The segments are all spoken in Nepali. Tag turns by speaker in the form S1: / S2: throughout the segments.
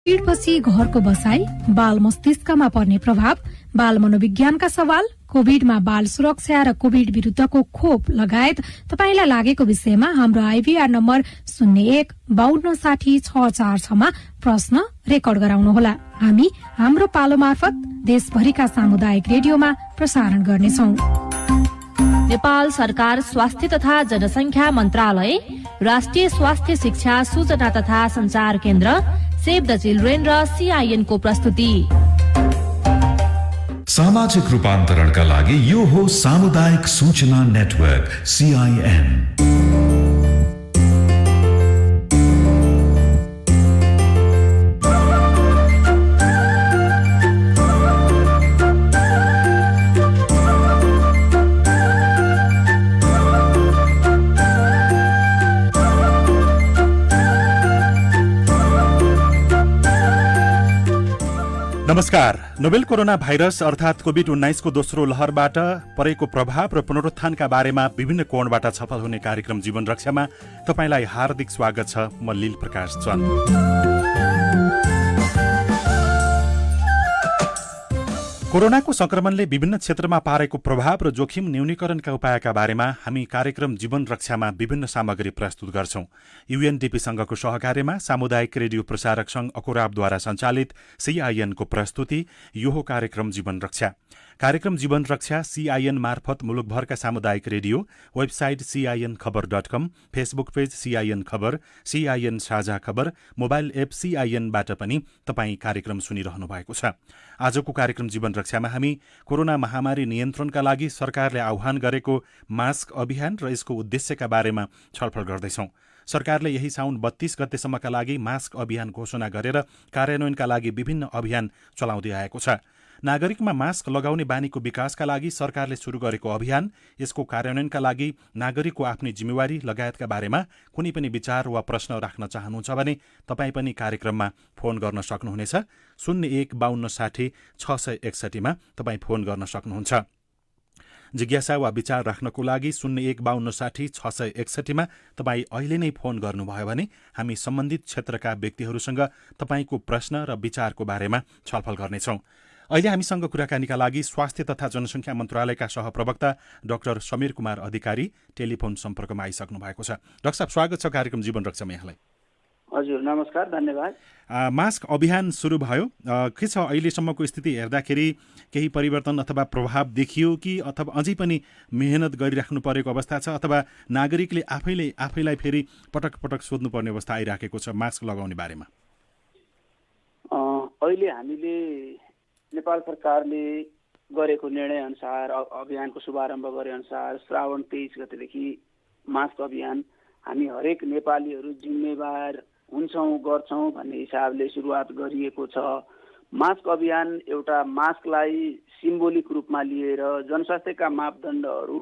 S1: कोभिडपछि घरको बसाई, बाल मस्तिष्कमा पर्ने प्रभाव, बाल मनोविज्ञानका सवाल, कोभिडमा बाल सुरक्षा र कोभिड विरुद्धको खोप लगायत तपाईलाई लागेको विषयमा हाम्रो आइभीआर नम्बर 01-5260-646 मा प्रश्न रेकर्ड गराउनुहोला। हामी हाम्रो पालो मार्फत देशभरिका सामुदायिक रेडियोमा प्रसारण गर्नेछौं।
S2: नेपाल सरकार स्वास्थ्य तथा जनसंख्या मन्त्रालय, राष्ट्रिय स्वास्थ्य शिक्षा सूचना तथा संचार केन्द्र, सेभ द चिल्ड्रेन र CIN को प्रस्तुति।
S3: सामाजिक रूपान्तरणका लागि यो हो सामुदायिक सूचना नेटवर्क CIN।
S4: नमस्कार। नोभेल कोरोना भाइरस अर्थात् कोभिड-19 को दोस्रो लहरबाट परेको प्रभाव र पुनरुत्थानका बारेमा विभिन्न कोणबाट छलफल हुने कार्यक्रम जीवन रक्षामा तपाईलाई हार्दिक स्वागत छ। म लील प्रकाश चन्द। कोरोनाको संक्रमणले विभिन्न क्षेत्रमा पारेको प्रभाव र जोखिम न्यूनीकरणका उपायका बारेमा हामी कार्यक्रम जीवन रक्षामा विभिन्न सामग्री प्रस्तुत गर्छौं। UNDP संघको सहकार्यमा सामुदायिक रेडियो प्रसारक संघ अकोराबद्वारा सञ्चालित CIN को प्रस्तुति यो हो कार्यक्रम जीवन रक्षा। कार्यक्रम जीवन रक्षा CIN मार्फत मुलुकभरका सामुदायिक रेडियो, वेबसाइट CINखबर.com, Facebook page CIN Khabar, CIN साझा खबर, मोबाइल एप CIN-बाट पनि तपाई कार्यक्रम सुनिरहनु भएको छ। आजको कार्यक्रम जीवन रक्षामा हामी कोरोना महामारी नियन्त्रणका लागि सरकारले आह्वान गरेको मास्क अभियान र यसको उद्देश्यका बारेमा छलफल गर्दैछौं। सरकारले यही साउन 32 गतेसम्मका लागि मास्क अभियान घोषणा गरेर कार्यान्वयनका लागि विभिन्न अभियान चलाउँदै आएको छ। नागरिकमा मास्क लगाउने बानीको विकासका लागि सरकारले सुरु गरेको अभियान, यसको कार्यान्वयनका लागि नागरिकको आफ्नै जिम्मेवारी लगायतका बारेमा कुनै पनि विचार वा प्रश्न राख्न चाहनुहुन्छ भने तपाईँ पनि कार्यक्रममा फोन गर्न सक्नुहुनेछ। 01-5260-661 मा तपाईँ फोन गर्न सक्नुहुन्छ। जिज्ञासा वा विचार राख्नको लागि 01-5260-661 मा तपाईँ अहिले नै फोन गर्नुभयो भने हामी सम्बन्धित क्षेत्रका व्यक्तिहरूसँग तपाईँको प्रश्न र विचारको बारेमा छलफल गर्नेछौं। अहिले हामीसँग कुराकानीका लागि स्वास्थ्य तथा जनसंख्या मन्त्रालयका सहप्रवक्ता डाक्टर समीर कुमार अधिकारी टेलिफोन सम्पर्कमा आइसक्नु भएको छ। डाक्टर साहब, स्वागत छ कार्यक्रम जीवन रक्षामा यहाँलाई।
S5: हजुर, नमस्कार, धन्यवाद।
S4: मास्क अभियान सुरु भयो, के छ अहिलेसम्मको स्थिति हेर्दाखेरि केही परिवर्तन अथवा प्रभाव देखियो कि अथवा अझै पनि मेहनत गरिराख्नु परेको अवस्था छ अथवा नागरिकले आफैलाई फेरि पटक पटक सोध्नुपर्ने अवस्था आइराखेको छ मास्क लगाउने बारेमा?
S5: अहिले हामीले नेपाल सरकारले गरेको निर्णय अनुसार, अभियानको शुभारम्भ गरे अनुसार श्रावण 23 गतेदेखि मास्क अभियान हामी हरेक नेपालीहरू जिम्मेवार हुन्छौँ, गर्छौँ भन्ने हिसाबले सुरुवात गरिएको छ। मास्क अभियान एउटा मास्कलाई सिम्बोलिक रूपमा लिएर जनस्वास्थ्यका मापदण्डहरू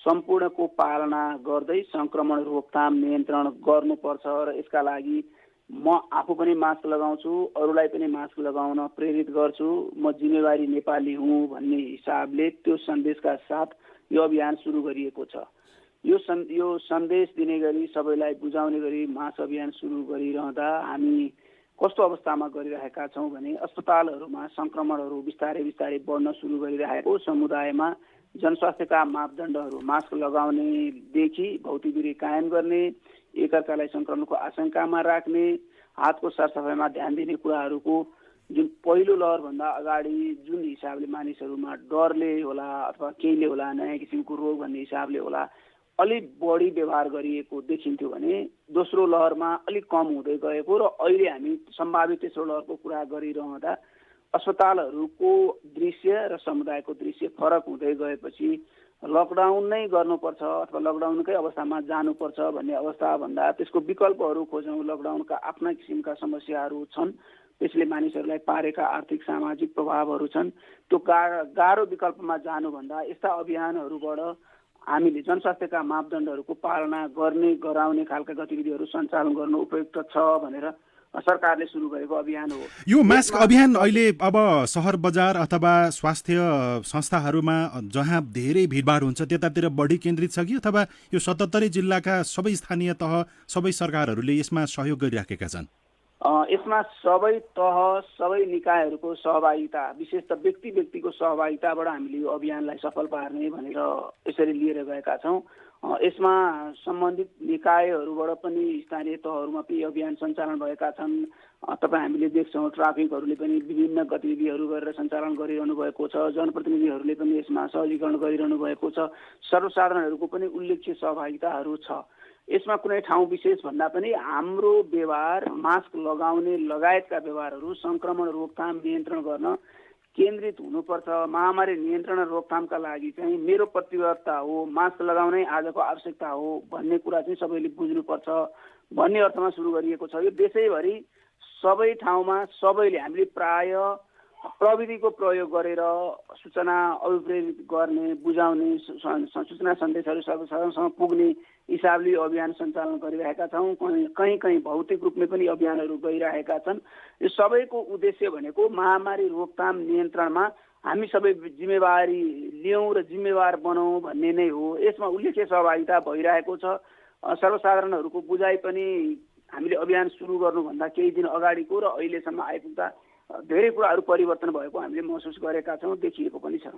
S5: सम्पूर्णको पालना गर्दै संक्रमण रोकथाम नियन्त्रण गर्नुपर्छ र यसका लागि म आफू पनि मास्क लगाउँछु, अरूलाई पनि मास्क लगाउन प्रेरित गर्छु, म जिम्मेवारी नेपाली हुँ भन्ने हिसाबले त्यो सन्देशका साथ यो अभियान सुरु गरिएको छ। यो सन्देश दिने गरी, सबैलाई बुझाउने गरी मास्क अभियान सुरु गरिरहँदा हामी कस्तो अवस्थामा गरिरहेका छौँ भने अस्पतालहरूमा संक्रमणहरू बिस्तारै बढ्न सुरु गरिरहेको, समुदायमा जनस्वास्थ्यका मापदण्डहरू मास्क लगाउनेदेखि भौतिक दूरी कायम गर्ने, एकअर्कालाई संक्रमणको आशंकामा राख्ने, हातको सरसफाइमा ध्यान दिने कुराहरूको जुन पहिलो लहरभन्दा अगाडि जुन हिसाबले मानिसहरूमा डरले होला अथवा केहीले होला नयाँ किसिमको रोग भन्ने हिसाबले होला अलिक बढी व्यवहार गरिएको देखिन्थ्यो भने दोस्रो लहरमा अलिक कम हुँदै गएको र अहिले हामी सम्भावित तेस्रो लहरको कुरा गरिरहँदा अस्पतालहरूको दृश्य र समुदायको दृश्य फरक हुँदै गएपछि लकडाउन नै गर्नुपर्छ अथवा लकडाउनकै अवस्थामा जानुपर्छ भन्ने अवस्थाभन्दा त्यसको विकल्पहरू खोजौँ। लकडाउनका आफ्ना किसिमका समस्याहरू छन्, त्यसले मानिसहरूलाई पारेका आर्थिक सामाजिक प्रभावहरू छन्। त्यो गाह्रो विकल्पमा जानुभन्दा यस्ता अभियानहरूबाट हामीले जनस्वास्थ्यका मापदण्डहरूको पालना गराउने खालका गतिविधिहरू सञ्चालन गर्नु उपयुक्त छ भनेर सरकारले सुरु गरेको अभियान हो।
S4: यो मास्क अभियान अहिले अब शहर बजार अथवा स्वास्थ्य संस्थाहरूमा जहाँ धेरै भिडभाड हुन्छ त्यतातिर बढी केन्द्रित छ कि अथवा यो 77 जिल्लाका सबै स्थानीय तह सबै सरकारहरूले यसमा सहयोग गरिराखेका छन्?
S5: यसमा सबै तह सबै निकायहरूको सहभागिता विशेष त व्यक्तिको सहभागिताबाट हामीले यो अभियानलाई सफल पार्ने भनेर यसरी लिएर गएका छौँ। यसमा सम्बन्धित निकायहरूबाट पनि स्थानीय तहहरूमा पनि अभियान सञ्चालन भएका छन्। तपाईँ हामीले देख्छौँ ट्राफिकहरूले पनि विभिन्न गतिविधिहरू गरेर सञ्चालन गरिरहनु भएको छ। जनप्रतिनिधिहरूले पनि यसमा सहजीकरण गरिरहनु भएको छ। सर्वसाधारणहरूको पनि उल्लेख्य सहभागिताहरू छ। यसमा कुनै ठाउँ विशेष भन्दा पनि हाम्रो व्यवहार मास्क लगाउने लगायतका व्यवहारहरू सङ्क्रमण रोकथाम नियन्त्रण गर्न केन्द्रित हुनुपर्छ। महामारी नियन्त्रण र रोकथामका लागि चाहिँ मेरो प्रतिबद्धता हो, मास्क लगाउनै आजको आवश्यकता हो भन्ने कुरा चाहिँ सबैले बुझ्नुपर्छ भन्ने अर्थमा सुरु गरिएको छ। यो देशैभरि सबै ठाउँमा सबैले हामीले प्राय प्रविधिको प्रयोग गरेर सूचना अभिप्रेरित गर्ने बुझाउने सूचना सन्देशहरू सर्वसाधारणसँग पुग्ने हिसाबले अभियान सञ्चालन गरिरहेका छौँ। कहीँ कहीँ भौतिक रूपले पनि अभियानहरू गइरहेका छन्। यो सबैको उद्देश्य भनेको महामारी रोकथाम नियन्त्रणमा हामी सबै जिम्मेवारी लियौँ र जिम्मेवार बनाउँ भन्ने नै हो। यसमा उल्लेख्य सहभागिता भइरहेको छ। सर्वसाधारणहरूको बुझाइ पनि हामीले अभियान सुरु गर्नुभन्दा केही दिन अगाडिको र अहिलेसम्म आइपुग्दा धेरै कुराहरू परिवर्तन भएको हामीले महसुस गरेका छौँ, देखिएको पनि छ।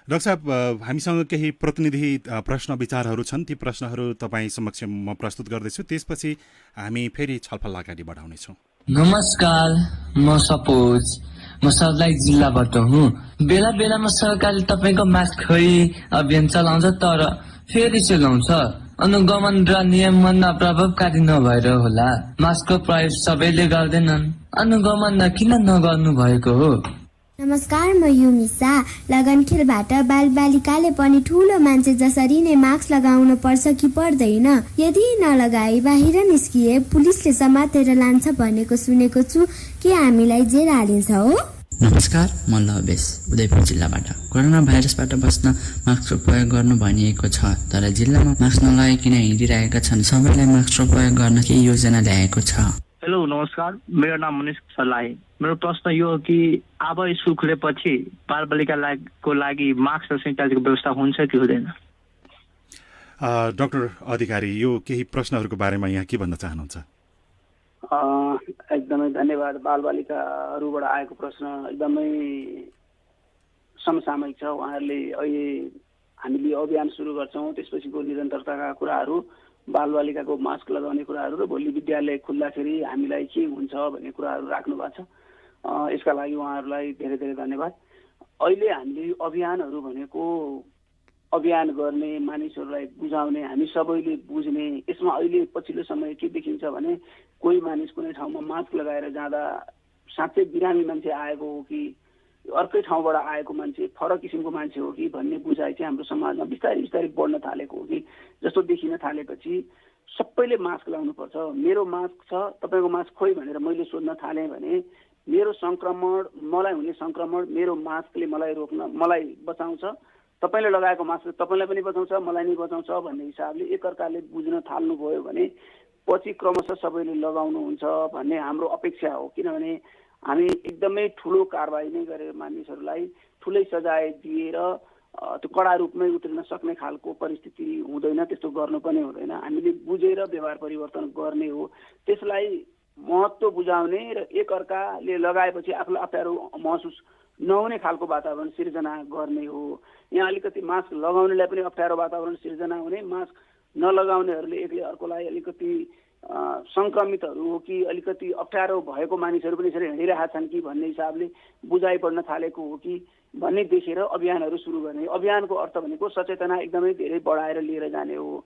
S4: डाक्टर साहब, हामीसँग केही प्रतिनिधि प्रश्न विचारहरू छन्। ती प्रश्नहरू तपाईँ समक्ष म प्रस्तुत गर्दैछु, त्यसपछि हामी फेरि छलफल अगाडि बढाउनेछौँ।
S6: नमस्कार, म सपोज म सर्लाही जिल्लाबाट हुँ। बेला बेलामा सरकारले तपाईँको मास्क खै अभियान चलाउँछ, तर फेरि चलाउँछ। अनुगमन र नियमन प्रभावकारी नभएर होला। मास्कको प्रयोग सबैले गर्दैनन्, अनुगमन किन नगर्नु भएको हो?
S7: नमस्कार, म युमिसा लगनखेलबाट। बालबालिकाले पनि ठुलो मान्छे जसरी नै मास्क लगाउनु पर्छ कि पर्दैन? यदि नलगाई बाहिर निस्किए पुलिसले समातेर लान्छ भनेको सुनेको छु, के हामीलाई जेल हालिन्छ हो?
S8: नमस्कार, म लवेश उदयपुर जिल्लाबाट। कोरोना भाइरसबाट बस्न मास्कको प्रयोग गर्नु भनिएको छ, तर जिल्लामा मास्क नलगाइकन हिँडिरहेका छन्। सबैलाई मास्कको प्रयोग गर्न के योजना ल्याएको छ?
S9: हेलो नमस्कार, मेरो नाम मनिष सर्लाही। मेरो प्रश्न यो हो कि अब स्कुल खुलेपछि बालबालिकाको लागि मास्क र सेनिटाइजरको व्यवस्था हुन्छ कि हुँदैन?
S4: डाक्टर अधिकारी, यो केही प्रश्नहरूको बारेमा यहाँ के भन्न चाहनुहुन्छ?
S5: एकदमै धन्यवाद। बालबालिकाहरूबाट आएको प्रश्न एकदमै समसामयिक छ। उहाँहरूले अहिले हामीले अभियान सुरु गर्छौँ, त्यसपछिको निरन्तरताका कुराहरू, बालबालिकाको मास्क लगाउने कुराहरू र भोलि विद्यालय खुल्दाखेरि हामीलाई के हुन्छ भन्ने कुराहरू राख्नु भएको छ। यसका लागि उहाँहरूलाई धेरै धेरै धन्यवाद। अहिले हामीले अभियानहरू भनेको अभियान गर्ने, मानिसहरूलाई बुझाउने, हामी सबैले बुझ्ने। यसमा अहिले पछिल्लो समय के देखिन्छ भने कोही मानिस कुनै ठाउँमा मास्क लगाएर जाँदा साँच्चै बिरामी मान्छे आएको हो कि अर्कै ठाउँबाट आएको मान्छे, फरक किसिमको मान्छे हो कि भन्ने बुझाइ चाहिँ हाम्रो समाजमा बिस्तारै बिस्तारै बढ्न थालेको हो कि जस्तो देखिन थालेपछि सबैले मास्क लाउनुपर्छ। मेरो मास्क छ, तपाईँको मास्क खोइ भनेर मैले सोध्न थालेँ भने मेरो सङ्क्रमण, मलाई हुने सङ्क्रमण मेरो मास्कले मलाई बचाउँछ, तपाईँले लगाएको मास्कले तपाईँलाई पनि बचाउँछ, मलाई नि बचाउँछ भन्ने हिसाबले एकअर्काले बुझ्न थाल्नुभयो भने पछि क्रमशः सबैले लगाउनुहुन्छ भन्ने हाम्रो अपेक्षा हो। किनभने हामी एकदमै ठुलो कारबाही नै गरेर मानिसहरूलाई ठुलै सजाय दिएर त्यो कडा रूपमै उत्रिन सक्ने खालको परिस्थिति हुँदैन, त्यस्तो गर्नु पनि हुँदैन। हामीले बुझेर व्यवहार परिवर्तन गर्ने हो, त्यसलाई महत्त्व बुझाउने र एकअर्काले लगाएपछि आफूलाई अप्ठ्यारो महसुस नहुने खालको वातावरण सिर्जना गर्ने हो। यहाँ अलिकति मास्क लगाउनेलाई पनि अप्ठ्यारो वातावरण सिर्जना हुने, मास्क नलगाउनेहरूले एकले अर्कोलाई अलिकति सङ्क्रमितहरू हो कि अलिकति अप्ठ्यारो भएको मानिसहरू पनि यसरी हिँडिरहेका छन् कि भन्ने हिसाबले बुझाइ बढ्न थालेको हो कि भन्ने देखेर अभियानहरू सुरु गर्ने। अभियानको अर्थ भनेको सचेतना एकदमै धेरै बढाएर लिएर जाने हो।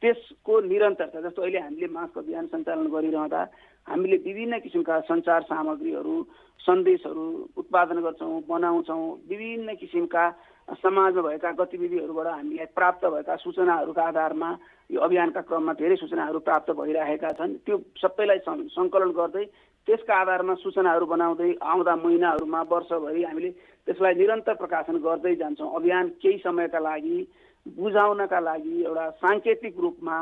S5: त्यसको निरन्तरता, जस्तो अहिले हामीले मास्क अभियान सञ्चालन गरिरहँदा हामीले विभिन्न किसिमका सञ्चार सामग्रीहरू, सन्देशहरू उत्पादन गर्छौँ, बनाउँछौँ। विभिन्न किसिमका समाजमा भएका गतिविधिहरूबाट हामीलाई प्राप्त भएका सूचनाहरूका आधारमा यो अभियानका क्रममा धेरै सूचनाहरू प्राप्त भइरहेका छन्। त्यो सबैलाई सङ्कलन गर्दै त्यसका आधारमा सूचनाहरू बनाउँदै आउँदा महिनाहरूमा, वर्षभरि हामीले त्यसलाई निरन्तर प्रकाशन गर्दै जान्छौँ। अभियान केही समयका लागि बुझाउनका लागि एउटा साङ्केतिक रूपमा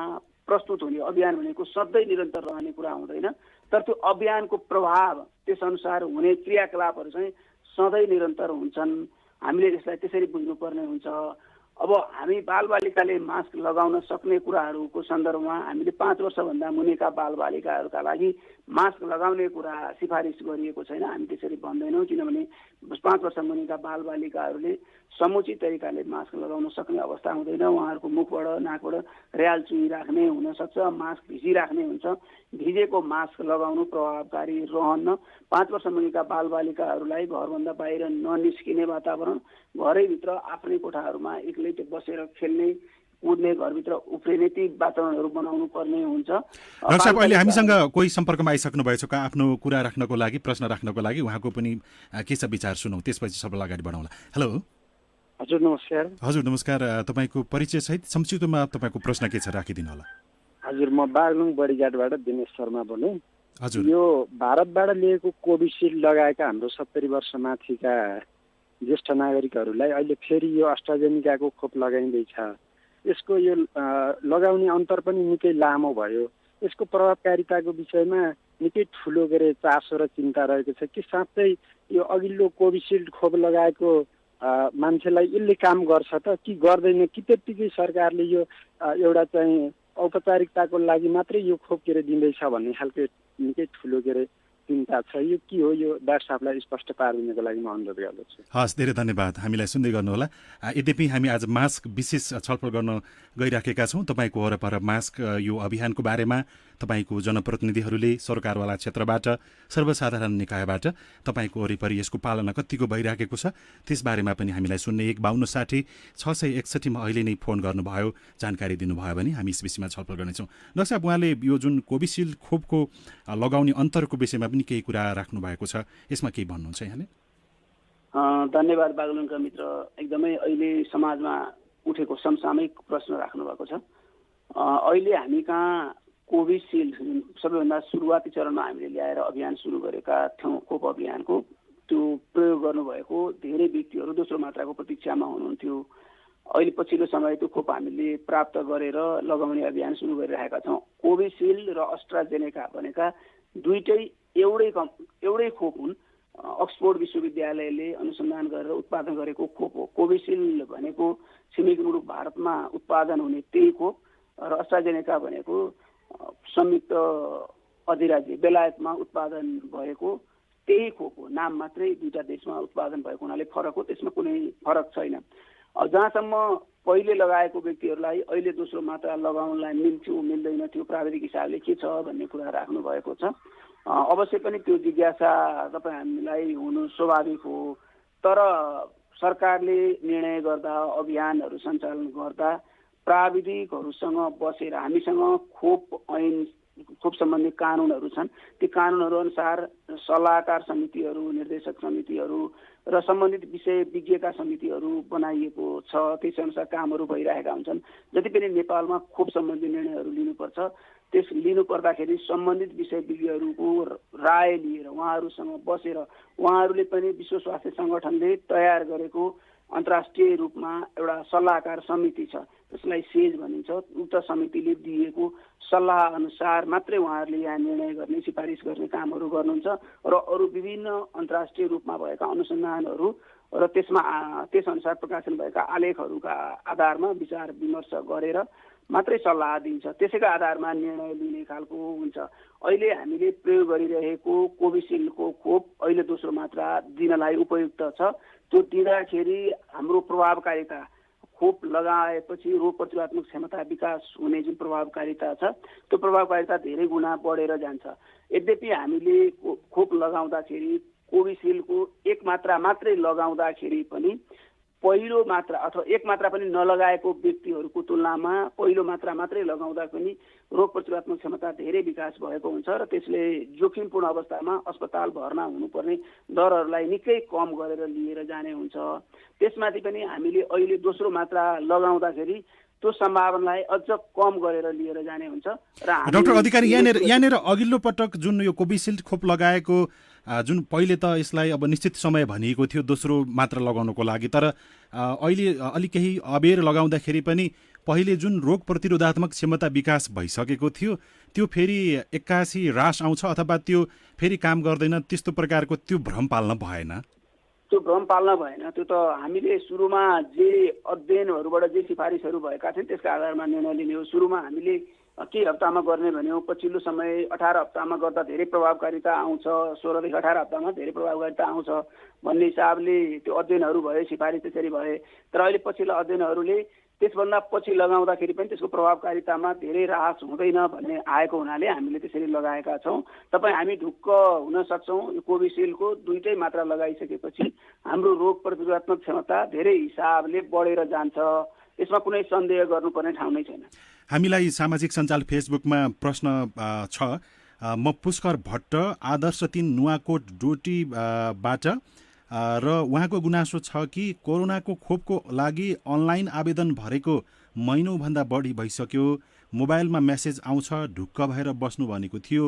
S5: प्रस्तुत हुने अभियान भनेको सधैँ निरन्तर रहने कुरा हुँदैन, तर त्यो अभियानको प्रभाव त्यसअनुसार हुने क्रियाकलापहरू चाहिँ सधैँ निरन्तर हुन्छन्। हामीले यसलाई त्यसरी बुझ्नुपर्ने हुन्छ। अब हामी बालबालिकाले मास्क लगाउन सक्ने कुराहरूको सन्दर्भमा हामीले 5 वर्षभन्दा मुनिका बालबालिकाहरूका लागि मास्क लगाउने कुरा सिफारिस गरिएको छैन। हामी त्यसरी भन्दैनौँ, किनभने 5 वर्ष मुनिका बालबालिकाहरूले समुचित तरिकाले मास्क लगाउन सक्ने अवस्था हुँदैन। उहाँहरूको मुखबाट नाकबाट र्याल चुहिराख्ने हुनसक्छ, मास्क भिजिराख्ने हुन्छ। भिजेको मास्क लगाउनु प्रभावकारी रहन्न। 5 वर्ष मुनिका बालबालिकाहरूलाई घरभन्दा बाहिर ननिस्किने वातावरण, घरैभित्र आफ्नै कोठाहरूमा एक्लै बसेर खेल्ने कुद्ने, घरभित्र उफ्रिने ती वातावरणहरू बनाउनु पर्ने हुन्छ।
S4: डाक्टर साहब, अहिले हामीसँग कोही सम्पर्कमा आइसक्नु भएको छ, आफ्नो कुरा राख्नको लागि, प्रश्न राख्नको लागि। उहाँको पनि के छ विचार सुनौँ, त्यसपछि सबैलाई अगाडि बढाउँला। हेलो
S10: हजुर नमस्कार।
S4: हजुर नमस्कार, तपाईँको परिचय सहित संक्षिप्तमा तपाईँको प्रश्न के छ राखिदिनु होला।
S10: हजुर, म बागलुङ बडीघाटबाट दिनेश शर्मा बोले।
S4: हजुर,
S10: यो भारतबाट लिएको कोभिसिल्ड लगाएका हाम्रो 70 वर्ष माथिका ज्येष्ठ नागरिकहरूलाई अहिले फेरि यो अस्ट्राजेनिकाको खोप लगाइँदैछ। यसको यो लगाउने अन्तर पनि निकै लामो भयो। यसको प्रभावकारिताको विषयमा निकै ठुलो चासो र चिन्ता रहेको छ कि साँच्चै यो अघिल्लो कोभिसिल्ड खोप लगाएको मान्छेलाई यसले काम गर्छ त कि गर्दैन, कि त्यत्तिकै सरकारले यो एउटा चाहिँ औपचारिकताको लागि मात्रै यो खोप दिँदैछ भन्ने खालको निकै ठुलो चिन्ता छ। यो के हो, यो डाक्टर साहबलाई स्पष्ट पारिदिनको लागि म अनुरोध गर्दछु।
S4: हस्, धेरै धन्यवाद, हामीलाई सुन्दै गर्नुहोला। यद्यपि हामी आज मास्क विशेष छलफल गर्न गइराखेका छौँ। तपाईँको वरपर मास्क यो अभियानको बारेमा तपाईँको जनप्रतिनिधिहरूले सरकारवाला क्षेत्रबाट, सर्वसाधारण निकायबाट तपाईँको वरिपरि यसको पालना कतिको भइराखेको छ त्यसबारेमा पनि हामीलाई सुन्ने 15260-661 अहिले नै फोन गर्नुभयो, जानकारी दिनुभयो भने हामी यस विषयमा छलफल गर्नेछौँ। डाक्टर साहब, उहाँले यो जुन कोभिसिल्ड खोपको लगाउने अन्तरको विषयमा पनि केही कुरा राख्नु भएको छ, यसमा केही भन्नुहुन्छ यहाँले?
S5: धन्यवाद बागलुङका मित्र, एकदमै अहिले समाजमा उठेको समसामयिक प्रश्न राख्नु भएको छ। अहिले हामी कहाँ कोभिसिल्ड सबैभन्दा सुरुवाती चरणमा हामीले ल्याएर अभियान सुरु गरेका थियौँ। खोप अभियानको त्यो प्रयोग गर्नुभएको धेरै व्यक्तिहरू दोस्रो मात्राको प्रतीक्षामा हुनुहुन्थ्यो। अहिले पछिल्लो समय त्यो खोप हामीले प्राप्त गरेर लगाउने अभियान सुरु गरिरहेका छौँ। कोभिसिल्ड र अस्ट्राजेनेका भनेका दुईटै एउटै खोप हुन्। अक्सफोर्ड विश्वविद्यालयले अनुसन्धान गरेर उत्पादन गरेको खोप हो। कोभिसिल्ड भनेको छिमेकी मुलुक भारतमा उत्पादन हुने त्यही खोप र अस्ट्राजेनेका भनेको संयुक्त अधिराज्य बेलायतमा उत्पादन भएको त्यही खोप हो। नाम मात्रै दुईटा देशमा उत्पादन भएको हुनाले फरक हो, त्यसमा कुनै फरक छैन। जहाँसम्म पहिले लगाएको व्यक्तिहरूलाई अहिले दोस्रो मात्रा लगाउनलाई मिल्थ्यो मिल्दैन थियो, प्राविधिक हिसाबले के छ भन्ने कुरा राख्नु भएको छ। अवश्य पनि त्यो जिज्ञासा तपाईँ हामीलाई हुनु स्वाभाविक हो। तर सरकारले निर्णय गर्दा, अभियानहरू सञ्चालन गर्दा प्राविधिकहरूसँग बसेर हामीसँग खोप सम्बन्धी कानुनहरू छन्। ती कानुनहरू अनुसार सल्लाहकार समितिहरू, निर्देशक समितिहरू र सम्बन्धित विषय विज्ञका समितिहरू बनाइएको छ। त्यस अनुसार कामहरू भइरहेका हुन्छन्। जति पनि नेपालमा खोप सम्बन्धी निर्णयहरू लिनुपर्छ, त्यस लिनुपर्दाखेरि सम्बन्धित विषय विज्ञहरूको राय लिएर उहाँहरूसँग बसेर उहाँहरूले पनि विश्व स्वास्थ्य सङ्गठनले तयार गरेको अन्तर्राष्ट्रिय रूपमा एउटा सल्लाहकार समिति छ, त्यसलाई सेज भनिन्छ। उक्त समितिले दिएको सल्लाह अनुसार मात्रै उहाँहरूले यहाँ निर्णय गर्ने, सिफारिस गर्ने कामहरू गर्नुहुन्छ र अरू विभिन्न अन्तर्राष्ट्रिय रूपमा भएका अनुसन्धानहरू र त्यसअनुसार प्रकाशन भएका आलेखहरूका आधारमा विचार विमर्श गरेर मात्रै सल्लाह दिन्छ। त्यसैको आधारमा निर्णय लिने खालको हुन्छ। अहिले हामीले प्रयोग गरिरहेको कोभिसिल्डको खोप अहिले दोस्रो मात्रा दिनलाई उपयुक्त छ। त्यो दिँदाखेरि हाम्रो प्रभावकारिता, खोप लगाएपछि रोग प्रतिरोधात्मक क्षमता विकास हुने जुन प्रभावकारिता छ त्यो प्रभावकारिता धेरै गुणा बढेर जान्छ। यद्यपि हामीले खोप लगाउँदाखेरि कोभिसिल्डको एक मात्रा मात्रै लगाउँदाखेरि पनि पहिलो मात्रा अथवा एक मात्रा पनि नलगाएको व्यक्तिहरूको तुलनामा पहिलो मात्रा मात्रै लगाउँदा पनि रोग प्रतिरोधात्मक क्षमता धेरै विकास भएको हुन्छ र त्यसले जोखिमपूर्ण अवस्थामा अस्पताल भर्ना हुनुपर्ने दरहरूलाई निकै कम गरेर लिएर जाने हुन्छ। त्यसमाथि पनि हामीले अहिले दोस्रो मात्रा लगाउँदाखेरि त्यो सम्भावनालाई अझ कम गरेर लिएर जाने हुन्छ। र
S4: डाक्टर अधिकारी, यहाँनिर अघिल्लो पटक जुन यो कोभिसिल्ड खोप लगाएको जुन पहिले त यसलाई अब निश्चित समय भनिएको थियो दोस्रो मात्रा लगाउनको लागि, तर अहिले अलिक केही अबेर लगाउँदाखेरि पनि पहिले जुन रोग प्रतिरोधात्मक क्षमता विकास भइसकेको थियो त्यो फेरि 81 ह्रास आउँछ अथवा त्यो फेरि काम गर्दैन, त्यस्तो प्रकारको त्यो भ्रम पाल्न भएन।
S5: त्यो भ्रम पाल्न भएन। त्यो त हामीले सुरुमा जे अध्ययनहरूबाट जे सिफारिसहरू भएका थिए त्यसका आधारमा निर्णय लिने हो। सुरुमा हामीले केही हप्तामा गर्ने भन्यो, पछिल्लो समय 18 हप्तामा गर्दा धेरै प्रभावकारिता आउँछ, 16 देखि 18 हप्तामा धेरै प्रभावकारिता आउँछ भन्ने हिसाबले त्यो अध्ययनहरू भए, सिफारिस त्यसरी भए। तर अहिले पछिल्ला अध्ययनहरूले त्यसभन्दा पछि लगाउँदाखेरि पनि त्यसको प्रभावकारितामा धेरै ह्रास हुँदैन भन्ने आएको हुनाले हामीले त्यसरी लगाएका छौँ। हामी ढुक्क हुन सक्छौँ, यो कोभिसिल्डको 2टै मात्रा लगाइसकेपछि हाम्रो रोग प्रतिरोधात्मक क्षमता धेरै हिसाबले बढेर जान्छ। यसमा कुनै सन्देह गर्नुपर्ने ठाउँ नै छैन।
S4: हामीलाई सामाजिक सञ्जाल फेसबुकमा प्रश्न छ। म पुष्कर भट्ट आदर्श 3 नुवाकोट डोटीबाट र उहाँको गुनासो छ कि कोरोनाको खोपको लागि अनलाइन आवेदन भरेको महिनौभन्दा बढी भइसक्यो। मोबाइलमा मेसेज आउँछ, ढुक्क भएर बस्नु भनेको थियो,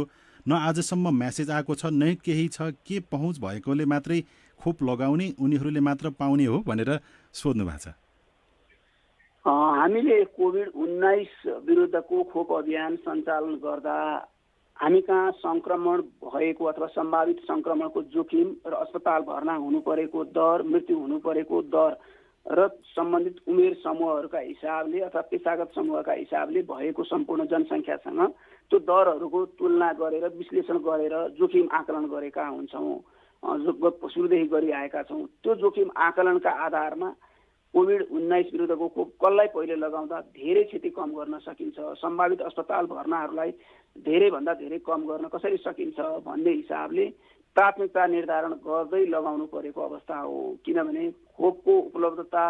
S4: न आजसम्म मेसेज आएको छ न केही छ। के पहुँच भएकोले मात्रै खोप लगाउने, उनीहरूले मात्र पाउने हो भनेर सोध्नु भएको छ।
S5: हामीले कोभिड-19 विरुद्धको खोप अभियान सञ्चालन गर्दा हामी कहाँ संक्रमण भएको अथवा सम्भावित संक्रमणको जोखिम र अस्पताल भर्ना हुनु परेको दर, मृत्यु हुनु परेको दर र सम्बन्धित उमेर समूहहरूका हिसाबले अथवा पेशागत समूहका हिसाबले भएको सम्पूर्ण जनसङ्ख्यासँग त्यो दरहरूको तुलना गरेर विश्लेषण गरेर जोखिम आकलन गरेका हुन्छौँ, सुरुदेखि गरिआएका छौँ। त्यो जोखिम आकलनका आधारमा कोभिड-19 विरुद्धको खोप कसलाई पहिले लगाउँदा धेरै क्षति कम गर्न सकिन्छ, सम्भावित अस्पताल भर्नाहरूलाई धेरैभन्दा धेरै कम गर्न कसरी सकिन्छ भन्ने हिसाबले प्राथमिकता निर्धारण गर्दै लगाउनु परेको अवस्था हो। किनभने खोपको उपलब्धता,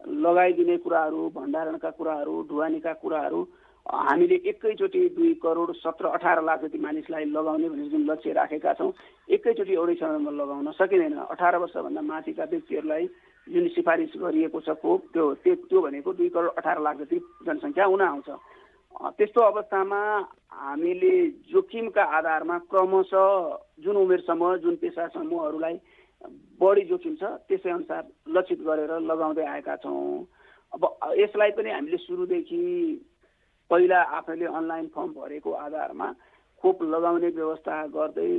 S5: लगाइदिने कुराहरू, भण्डारणका कुराहरू, ढुवानीका कुराहरू हामीले एकैचोटि 2,17,18 लाख जति मानिसलाई लगाउने भन्ने जुन लक्ष्य राखेका छौँ, एकैचोटि एउटै समयमा लगाउन सकिँदैन। 18 वर्षभन्दा माथिका व्यक्तिहरूलाई जुन सिफारिस गरिएको छ खोप, त्यो भनेको 2,18 लाख जति जनसङ्ख्या हुन आउँछ। त्यस्तो अवस्थामा हामीले जोखिमका आधारमा क्रमशः जुन उमेर समूह, जुन पेसा समूहहरूलाई बढी जोखिम छ त्यसै अनुसार लक्षित गरेर लगाउँदै आएका छौँ। अब यसलाई पनि हामीले सुरुदेखि पहिला आफैले अनलाइन फर्म भरेको आधारमा खोप लगाउने व्यवस्था गर्दै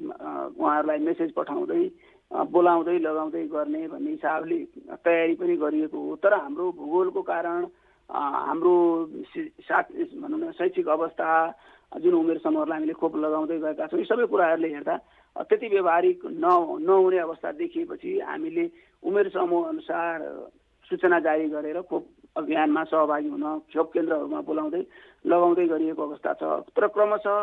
S5: उहाँहरूलाई मेसेज पठाउँदै बोलाउँदै लगाउँदै गर्ने भन्ने हिसाबले तयारी पनि गरिएको हो। तर हाम्रो भूगोलको कारण, हाम्रो भनौँ न शैक्षिक अवस्था, जुन उमेर समूहहरूलाई हामीले खोप लगाउँदै गएका छौँ, यी सबै कुराहरूले हेर्दा त्यति व्यवहारिक नहुने अवस्था देखिएपछि हामीले उमेर समूह अनुसार सूचना जारी गरेर खोप अभियानमा सहभागी हुन खोप केन्द्रहरूमा बोलाउँदै लगाउँदै गरिएको अवस्था छ। तर क्रमशः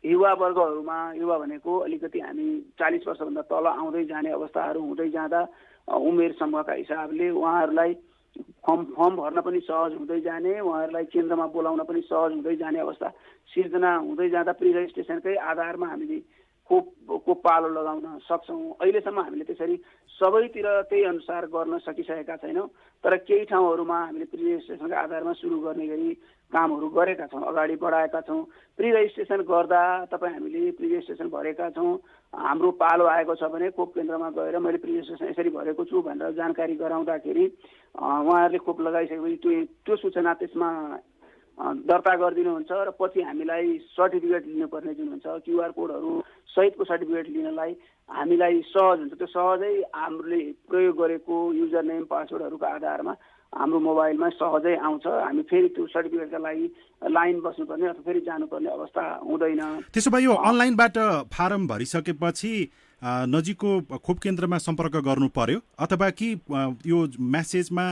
S5: युवा वर्गहरूमा, युवा भनेको अलिकति हामी 40 वर्षभन्दा तल आउँदै जाने अवस्थाहरू हुँदै जाँदा उमेर समूहका हिसाबले उहाँहरूलाई फर्म भर्न पनि सहज हुँदै जाने, उहाँहरूलाई केन्द्रमा बोलाउन पनि सहज हुँदै जाने अवस्था सिर्जना हुँदै जाँदा प्रि रेजिस्ट्रेसनकै आधारमा हामीले खोपको पालो लगाउन सक्छौँ। अहिलेसम्म हामीले त्यसरी सबैतिर त्यही अनुसार गर्न सकिसकेका छैनौँ। तर केही ठाउँहरूमा हामीले प्रि रेजिस्ट्रेसनका आधारमा सुरु गर्ने गरी कामहरू गरेका छौँ, अगाडि बढाएका छौँ। प्रि रेजिस्ट्रेसन गर्दा हामीले प्रि रेजिस्ट्रेसन भरेका छौँ, हाम्रो पालो आएको छ भने खोप केन्द्रमा गएर मैले प्रि रेजिस्ट्रेसन यसरी भरेको छु भनेर जानकारी गराउँदाखेरि उहाँहरूले खोप लगाइसकेपछि त्यो सूचना त्यसमा दर्ता गरिदिनुहुन्छ र पछि हामीलाई सर्टिफिकेट लिनुपर्ने जुन हुन्छ, क्युआर कोडहरू सहितको सर्टिफिकेट लिनलाई हामीलाई सहज हुन्छ। त्यो सहजै हामीले प्रयोग गरेको युजर नेम पासवर्डहरूका आधारमा हाम्रो मोबाइलमा सहजै आउँछ। हामी फेरि त्यो सर्टिफिकेटका लागि लाइन बस्नुपर्ने अथवा फेरि जानुपर्ने अवस्था हुँदैन।
S4: त्यसो भए यो अनलाइनबाट फारम भरिसकेपछि नजिकको खोप केन्द्रमा सम्पर्क गर्नु पर्यो अथवा कि यो मेसेजमा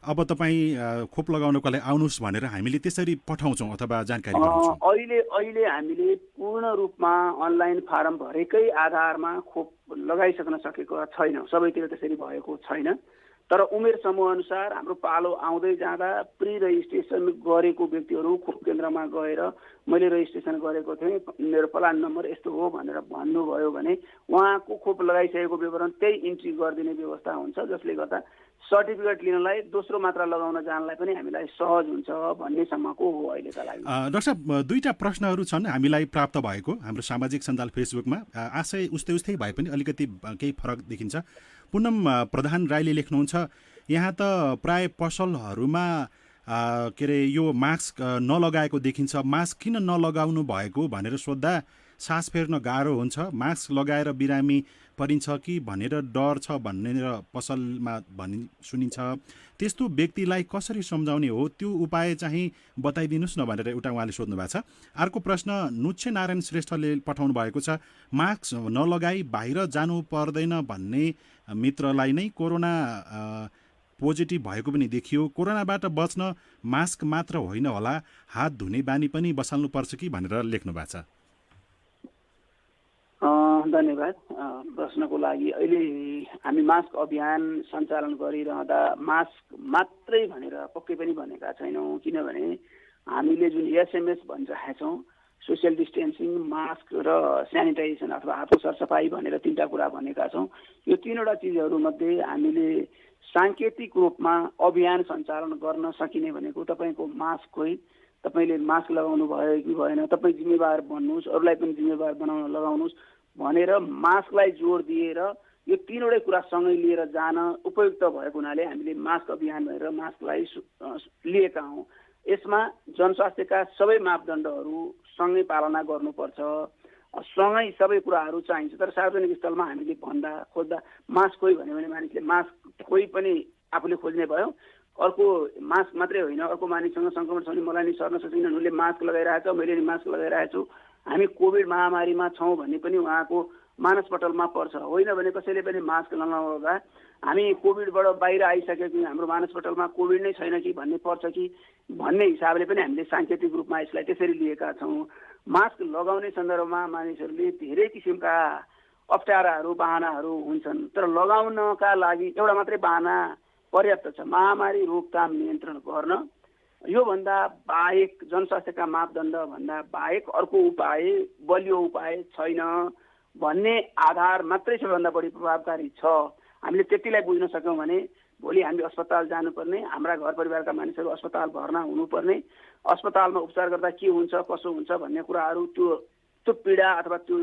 S4: अब तपाईँ खोप लगाउनको लागि आउनुहोस् भनेर हामीले त्यसरी पठाउँछौँ अथवा जानकारी गराउँछौँ?
S5: अहिले हामीले पूर्ण रूपमा अनलाइन फारम भरेकै आधारमा खोप लगाइसक्न सकेको छैनौँ, सबैतिर त्यसरी भएको छैन। तर उमेर समूह अनुसार हाम्रो पालो आउँदै जाँदा प्रि रेजिस्ट्रेसन गरेको व्यक्तिहरू खोप केन्द्रमा गएर मैले रेजिस्ट्रेसन गरेको थिएँ, मेरो प्लान नम्बर यस्तो हो भनेर भन्नुभयो भने उहाँको खोप लगाइसकेको विवरण त्यही इन्ट्री गरिदिने व्यवस्था हुन्छ, जसले गर्दा सर्टिफिकेट लिनलाई दोस्रो मात्रा लगाउन जानलाई पनि हामीलाई सहज हुन्छ भन्नेसम्मको हो अहिलेका लागि।
S4: डाक्टर साहब, 2टा प्रश्नहरू छन् हामीलाई प्राप्त भएको हाम्रो सामाजिक सञ्जाल फेसबुकमा। आशय उस्तै भए पनि अलिकति केही फरक देखिन्छ। पुनम प्रधान राईले लेख्नुहुन्छ, यहाँ त प्राय पसलहरूमा के अरे यो मास्क नलगाएको देखिन्छ, मास्क किन नलगाउनु भएको भनेर सोद्धा सास फेर्न गाह्रो हुन्छ, मास्क लगाएर बिरामी परिन्छ कि भनेर डर छ भनेर पसलमा सुनिन्छ, त्यस्तो व्यक्तिलाई कसरी सम्झाउने हो त्यो उपाय चाहिँ बताइदिनुहोस् न भनेर एउटा उहाँले सोध्नु भएको छ। अर्को प्रश्न नुच्छे नारायण श्रेष्ठले पठाउनु भएको छ, मास्क नलगाई बाहिर जानु पर्दैन भन्ने मित्रलाई नै कोरोना पोजिटिभ भएको पनि देखियो, कोरोनाबाट बच्न मास्क मात्र होइन होला हात धुने बानी पनि बसाल्नुपर्छ कि भनेर लेख्नु भएको छ।
S5: धन्यवाद प्रश्नको लागि। अहिले हामी मास्क अभियान सञ्चालन गरिरहँदा मास्क मात्रै भनेर पक्कै पनि भनेका छैनौँ, किनभने हामीले जुन एसएमएस भनिरहेका छौँ, सोसियल डिस्टेन्सिङ, मास्क र सेनिटाइजेसन अथवा हातको सरसफाइ भनेर 3टा कुरा भनेका छौँ। यो 3वटा चिजहरूमध्ये हामीले साङ्केतिक रूपमा अभियान सञ्चालन गर्न सकिने भनेको तपाईँको मास्क खोइ, तपाईँले मास्क लगाउनु भयो कि भएन, तपाईँ जिम्मेवार बन्नुहोस्, अरूलाई पनि जिम्मेवार बनाउन लगाउनुहोस् भनेर मास्कलाई जोड दिएर यो 3वटै कुरा सँगै लिएर जान उपयुक्त भएको हुनाले हामीले मास्क अभियान भनेर मास्कलाई लिएका हौँ। यसमा जनस्वास्थ्यका सबै मापदण्डहरू सँगै पालना गर्नुपर्छ, सँगै सबै कुराहरू चाहिन्छ। तर सार्वजनिक स्थलमा हामीले भन्दा खोज्दा मास्क खोइ भन्यो भने मानिसले मास्क खोइ पनि आफूले खोज्ने भयो। अर्को मास्क मात्रै होइन, अर्को मानिससँग सङ्क्रमण छ भने मलाई नि सर्न सक्दैन, उनले मास्क लगाइरहेछ, मैले नि मास्क लगाइरहेको छु, हामी कोभिड महामारीमा छौँ भन्ने पनि उहाँको मानसपटलमा पर्छ। होइन भने कसैले पनि मास्क नलगाउँदा हामी कोभिडबाट बाहिर आइसक्यो कि हाम्रो मानसपटलमा कोभिड नै छैन कि भन्ने पर्छ कि भन्ने हिसाबले पनि हामीले साङ्केतिक रूपमा यसलाई त्यसरी लिएका छौँ। मास्क लगाउने सन्दर्भमा मानिसहरूले धेरै किसिमका अप्ठ्याराहरू बहानाहरू हुन्छन्, तर लगाउनका लागि एउटा मात्रै बहाना पर्याप्त छ। महामारी रोकथाम नियन्त्रण गर्न योभन्दा बाहेक, जनस्वास्थ्यका मापदण्ड भन्दा बाहेक अर्को उपाय, बलियो उपाय छैन भन्ने आधार मात्रै सबैभन्दा बढी प्रभावकारी छ। हामीले त्यतिलाई बुझ्न सक्यौँ भने भोलि हामी अस्पताल जानुपर्ने, हाम्रा घर परिवारका मानिसहरू अस्पताल भर्ना हुनुपर्ने, अस्पतालमा उपचार गर्दा के हुन्छ कसो हुन्छ भन्ने कुराहरू त्यो पीडा अथवा त्यो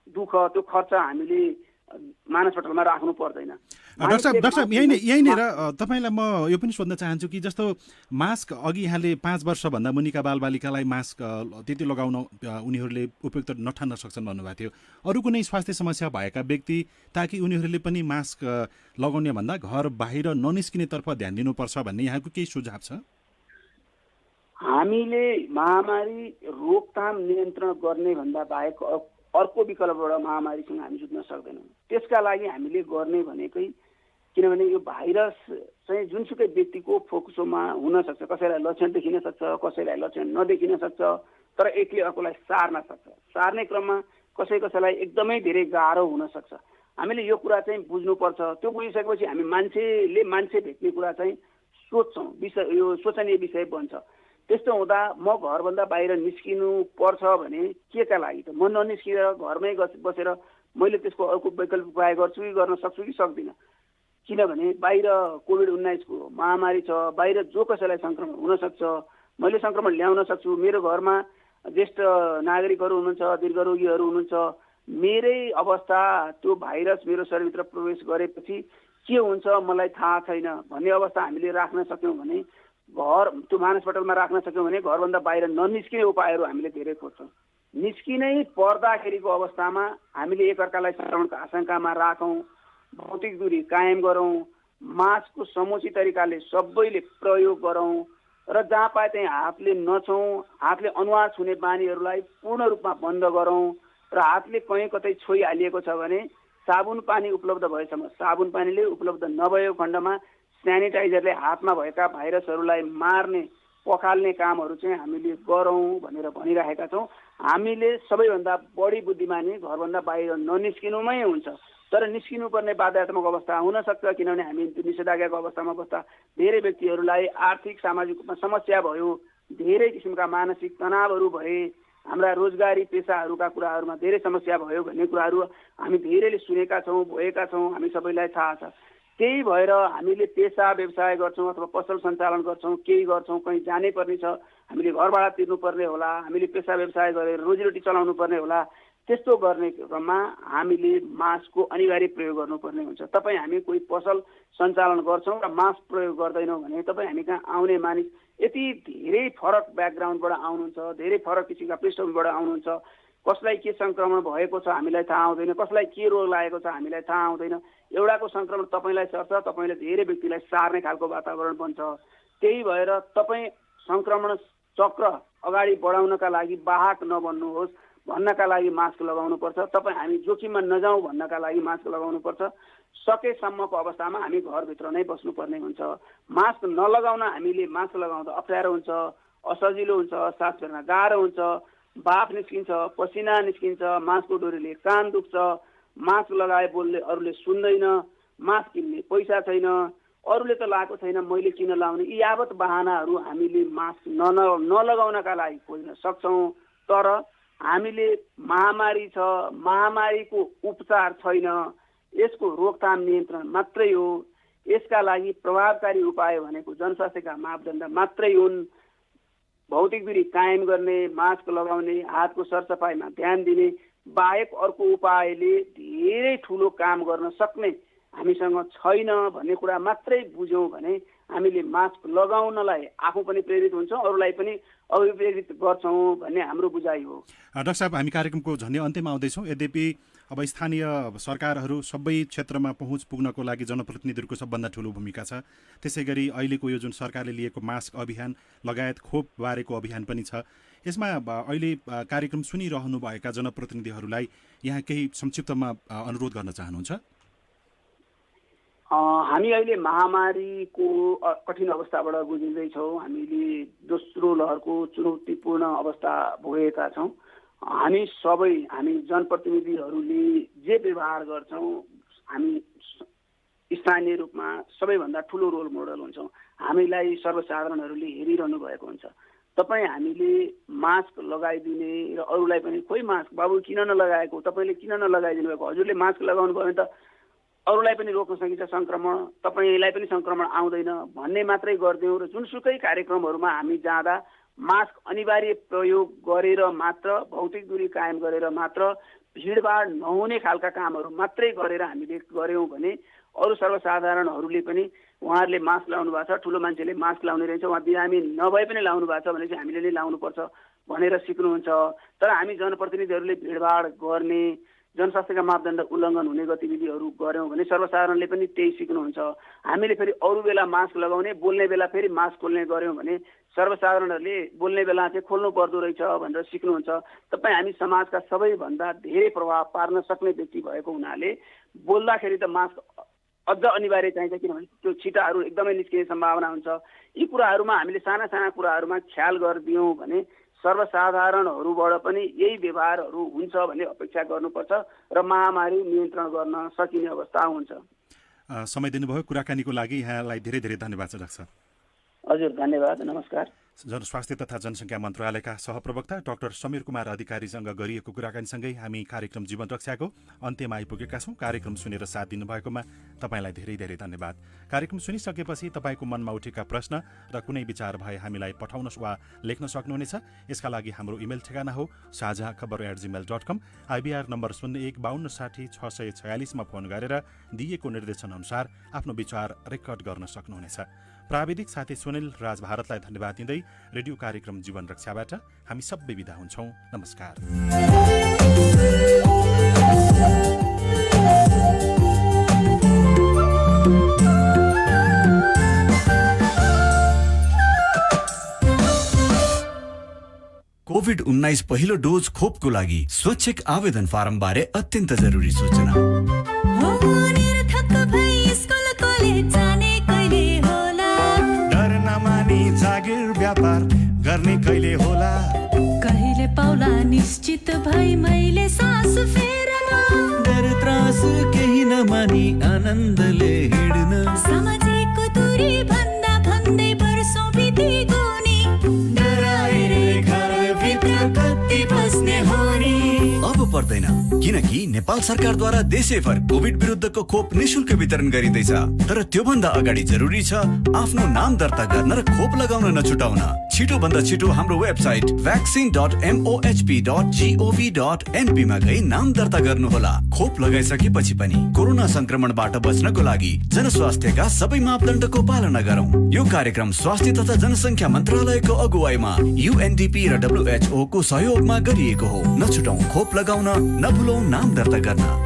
S5: दुःख, त्यो खर्च हामीले मानसपटलमा राख्नु पर्दैन।
S4: डाक्टर साहब यहीँनिर तपाईँलाई म यो पनि सोध्न चाहन्छु कि जस्तो मास्क अघि यहाँले 5 वर्षभन्दा मुनिका बालबालिकालाई मास्क त्यति लगाउन उनीहरूले उपयुक्त नठान्न सक्छन् भन्नुभएको थियो, अरू कुनै स्वास्थ्य समस्या भएका व्यक्ति ताकि उनीहरूले पनि मास्क लगाउने भन्दा घर बाहिर ननिस्किनेतर्फ ध्यान दिनुपर्छ भन्ने यहाँको केही सुझाव छ?
S5: हामीले महामारी रोकथाम नियन्त्रण गर्ने भन्दा बाहेक अर्को विकल्पबाट महामारीसँग हामी जुझ्न सक्दैनौँ। त्यसका लागि हामीले गर्ने भनेकै, किनभने यो भाइरस चाहिँ जुनसुकै व्यक्तिको फोक्सोमा हुनसक्छ, कसैलाई लक्षण देखिन सक्छ, कसैलाई लक्षण नदेखिन सक्छ, तर एकले अर्कोलाई सार्न सक्छ। सार्ने क्रममा कसैलाई एकदमै धेरै गाह्रो हुन सक्छ। हामीले यो कुरा चाहिँ बुझ्नुपर्छ। त्यो बुझिसकेपछि हामी मान्छे भेट्ने कुरा चाहिँ सोच्छौँ, यो सोचनीय विषय बन्छ। त्यस्तो हुँदा म घरभन्दा बाहिर निस्किनु पर्छ भने के का लागि त म ननिस्किएर घरमै बसेर मैले त्यसको अर्को वैकल्पिक उपाय गर्छु कि गर्न सक्छु कि सक्दिनँ? किनभने बाहिर कोभिड-19 को महामारी छ, बाहिर जो कसैलाई सङ्क्रमण हुनसक्छ, मैले सङ्क्रमण ल्याउन सक्छु। मेरो घरमा ज्येष्ठ नागरिकहरू हुनुहुन्छ, दीर्घरोगीहरू हुनुहुन्छ, मेरै अवस्था त्यो भाइरस मेरो शरीरभित्र प्रवेश गरेपछि के हुन्छ मलाई थाहा छैन भन्ने अवस्था हामीले राख्न सक्यौँ भने, त्यो मानसपटलमा राख्न सक्यौँ भने घरभन्दा बाहिर ननिस्किने उपायहरू हामीले धेरै खोज्छौँ। निस्किनै पर्दाखेरिको अवस्थामा हामीले एकअर्कालाई सङ्क्रमणको आशंकामा राखौँ, भौतिक दूरी कायम गरौँ, मास्कको समुचित तरिकाले सबैले प्रयोग गरौँ र जहाँ पाए त्यहीँ हातले नछौँ, हातले अनुहार छुने बानीहरूलाई पूर्ण रूपमा बन्द गरौँ र हातले कहीँ कतै छोइहालिएको छ भने साबुन पानी उपलब्ध भएसम्म, साबुन पानीले उपलब्ध नभएको खण्डमा सेनिटाइजरले हातमा भएका भाइरसहरूलाई मार्ने पखाल्ने कामहरू चाहिँ हामीले गरौँ भनेर भनिरहेका छौँ। हामीले सबैभन्दा बढी बुद्धिमानी घरभन्दा बाहिर ननिस्किनुमै हुन्छ, तर निस्किनुपर्ने बाध्यात्मक अवस्था हुनसक्छ, किनभने हामी निषेधाज्ञाको अवस्थामा बस्दा धेरै व्यक्तिहरूलाई आर्थिक सामाजिक रूपमा समस्या भयो, धेरै किसिमका मानसिक तनावहरू भए, हाम्रा रोजगारी पेसाहरूका कुराहरूमा धेरै समस्या भयो भन्ने कुराहरू हामी धेरैले सुनेका छौँ, भएका छौँ, हामी सबैलाई थाहा छ। त्यही भएर हामीले पेसा व्यवसाय गर्छौँ अथवा पसल सञ्चालन गर्छौँ, केही गर्छौँ, कहीँ जानै पर्ने छ, हामीले घर भाडा तिर्नुपर्ने होला, हामीले पेसा व्यवसाय गरेर रोजीरोटी चलाउनु पर्ने होला, त्यस्तो गर्ने क्रममा हामीले मास्कको अनिवार्य प्रयोग गर्नुपर्ने हुन्छ। तपाईँ हामी कोही पसल सञ्चालन गर्छौँ र मास्क प्रयोग गर्दैनौँ भने तपाईँ हामी कहाँ आउने मानिस यति धेरै फरक ब्याकग्राउन्डबाट आउनुहुन्छ, धेरै फरक किसिमका पृष्ठभूमिबाट आउनुहुन्छ, कसलाई के संक्रमण भएको छ हामीलाई थाहा हुँदैन, कसलाई के रोग लागेको छ हामीलाई थाहा हुँदैन। एउटाको संक्रमण तपाईँलाई सर्छ, तपाईँले धेरै व्यक्तिलाई सार्ने खालको वातावरण बन्छ। त्यही भएर तपाईँ संक्रमण चक्र अगाडि बढाउनका लागि वाहक नबन्नुहोस् भन्नका लागि मास्क लगाउनुपर्छ। तपाईँ हामी जोखिममा नजाउँ भन्नका लागि मास्क लगाउनुपर्छ। सकेसम्मको अवस्थामा हामी घरभित्र नै बस्नुपर्ने हुन्छ। मास्क नलगाउन हामीले मास्क लगाउँदा अप्ठ्यारो हुन्छ, असजिलो हुन्छ, सास फेर्न गाह्रो हुन्छ, बाफ निस्किन्छ, पसिना निस्किन्छ, मास्कको डोरीले कान दुख्छ, मास्क लगाए बोल्ने अरूले सुन्दैन, मास्क किन्ने पैसा छैन, अरूले त लगाएको छैन मैले किन लाउने, यी यावत बहानाहरू हामीले मास्क नलगाउनका लागि खोज्न सक्छौँ। तर हामीले महामारी छ, महामारीको उपचार छैन, यसको रोकथाम नियन्त्रण मात्रै हो। यसका लागि प्रभावकारी उपाय भनेको जनस्वास्थ्यका मापदण्ड मात्रै हुन्। भौतिक दूरी कायम गर्ने, मास्क लगाउने, हातको सरसफाइमा ध्यान दिने बाहेक अर्को उपायले धेरै ठुलो काम गर्न सक्ने हामीसँग छैन भन्ने कुरा मात्रै बुझ्यौँ भने हामीले मास्क लगाउनलाई आफू पनि प्रेरित हुन्छौँ, अरूलाई पनि अभिप्रेरित गर्छौँ भन्ने हाम्रो बुझाइ हो।
S4: डाक्टर साहब, हामी कार्यक्रमको झन्डै अन्त्यमा आउँदैछौँ। यद्यपि अब स्थानीय सरकारहरू सबै क्षेत्रमा पहुँच पुग्नको लागि जनप्रतिनिधिहरूको सबभन्दा ठुलो भूमिका छ। त्यसै गरी अहिलेको यो जुन सरकारले लिएको मास्क अभियान लगायत खोप बारेको अभियान पनि छ। यसमा अहिले कार्यक्रम सुनिरहनुभएका जनप्रतिनिधिहरूलाई यहाँ केही संक्षिप्तमा अनुरोध गर्न चाहनुहुन्छ?
S5: हामी अहिले महामारीको कठिन अवस्थाबाट गुज्रिँदैछौँ। हामीले दोस्रो लहरको चुनौतीपूर्ण अवस्था भोगेका छौँ। हामी जनप्रतिनिधिहरूले जे व्यवहार गर्छौँ हामी स्थानीय रूपमा सबैभन्दा ठुलो रोल मोडल हुन्छौँ। हामीलाई सर्वसाधारणहरूले हेरिरहनु भएको हुन्छ। तपाईँ हामीले मास्क लगाइदिने र अरूलाई पनि खोइ मास्क बाबु किन नलगाएको, तपाईँले किन नलगाइदिनु भएको, हजुरले मास्क लगाउनु भयो भने त अरूलाई पनि रोक्न सकिन्छ सङ्क्रमण, तपाईँलाई पनि सङ्क्रमण आउँदैन भन्ने मात्रै गरिदिउँ। र जुनसुकै कार्यक्रमहरूमा हामी जाँदा मास्क अनिवार्य प्रयोग गरेर मात्र, भौतिक दूरी कायम गरेर मात्र, भिडभाड नहुने खालका कामहरू मात्रै गरेर हामीले गऱ्यौँ भने अरू सर्वसाधारणहरूले पनि उहाँहरूले मास्क लाउनु भएको छ, ठुलो मान्छेले मास्क लाउने रहेछ, उहाँ बिरामी नभए पनि लाउनु भएको छ भने चाहिँ हामीले नै लाउनुपर्छ भनेर सिक्नुहुन्छ। तर हामी जनप्रतिनिधिहरूले भिडभाड गर्ने, जनस्वास्थ्यका मापदण्ड उल्लङ्घन हुने गतिविधिहरू गऱ्यौँ भने सर्वसाधारणले पनि त्यही सिक्नुहुन्छ। हामीले फेरि अरू बेला मास्क लगाउने, बोल्ने बेला फेरि मास्क खोल्ने गऱ्यौँ भने सर्वसाधारणहरूले बोल्ने बेला चाहिँ खोल्नु पर्दो रहेछ भनेर सिक्नुहुन्छ। तपाईँ हामी समाजका सबैभन्दा धेरै प्रभाव पार्न सक्ने व्यक्ति भएको हुनाले बोल्दाखेरि त मास्क अझ अनिवार्य चाहिन्छ, किनभने त्यो छिटाहरू एकदमै निस्किने सम्भावना हुन्छ। यी कुराहरूमा हामीले साना साना कुराहरूमा ख्याल गरिदियौँ भने सर्वसाधारणहरूबाट पनि यही व्यवहारहरू हुन्छ भन्ने अपेक्षा गर्नुपर्छ र महामारी नियन्त्रण गर्न सकिने अवस्था हुन्छ।
S4: समय दिनुभयो कुराकानीको लागि यहाँलाई धेरै धेरै धन्यवाद छ डाक्टर।
S5: हजुर धन्यवाद, नमस्कार।
S4: जनस्वास्थ्य तथा जनसङ्ख्या मन्त्रालयका सहप्रवक्ता डाक्टर समीर कुमार अधिकारीसँग गरिएको कुराकानीसँगै हामी कार्यक्रम जीवन रक्षाको अन्त्यमा आइपुगेका छौँ। कार्यक्रम सुनेर साथ दिनुभएकोमा तपाईँलाई धेरै धेरै धन्यवाद। कार्यक्रम सुनिसकेपछि तपाईँको मनमा उठेका प्रश्न र कुनै विचार भए हामीलाई पठाउन वा लेख्न सक्नुहुनेछ। यसका लागि हाम्रो इमेल ठेगाना हो sazakhbar@gmail.com। IBR नम्बर 0152606046 मा फोन गरेर दिएको निर्देशनअनुसार आफ्नो विचार रेकर्ड गर्न सक्नुहुनेछ। प्राविधिक साथी सुनिल राज भारतलाई धन्यवाद दिँदै रेडियो कार्यक्रम जीवन रक्षाबाट हामी सबै बिदा हुन्छौँ। नमस्कार।
S11: कोभिड-19 पहिलो डोज खोपको लागि स्वैच्छिक आवेदन फारम बारे अत्यन्त जरुरी सूचना।
S12: जागिर व्यापार गर्ने कहिले होला,
S13: कहिले पाउला निश्चित भई मैले सास फेर्न,
S12: डर त्रास केही नमानी आनन्दले हिँड्न,
S13: सामाजिक दूरी भन्दा भन्दै वर्षौं बिति गोनी,
S12: डराएर घरभित्र कति बस्ने हो नि।
S11: अब पर्दैन, किनकि नेपाल सरकारद्वारा देशैभर कोभिड विरुद्धको खोप निशुल्क वितरण गरिँदैछ। तर त्योभन्दा अगाडि जरुरी छ आफ्नो नाम दर्ता गर्न र खोप लगाउन नछुटाउन। छिटो भन्दा छिटो हाम्रो वेबसाइट vaccine.mohp.gov.np मा गई नाम दर्ता गर्नुहोला। खोप लगाइसकेपछि पनि कोरोना संक्रमणबाट बच्नको लागि जनस्वास्थ्यका सबै मापदण्डको पालना गरौं। यो कार्यक्रम स्वास्थ्य तथा जनसंख्या मन्त्रालयको अगुवाईमा UNDP र WHO को सहयोगमा गरिएको हो। नछुटौं खोप लगाउन, नभुलौं नाम दर्ता गर्न।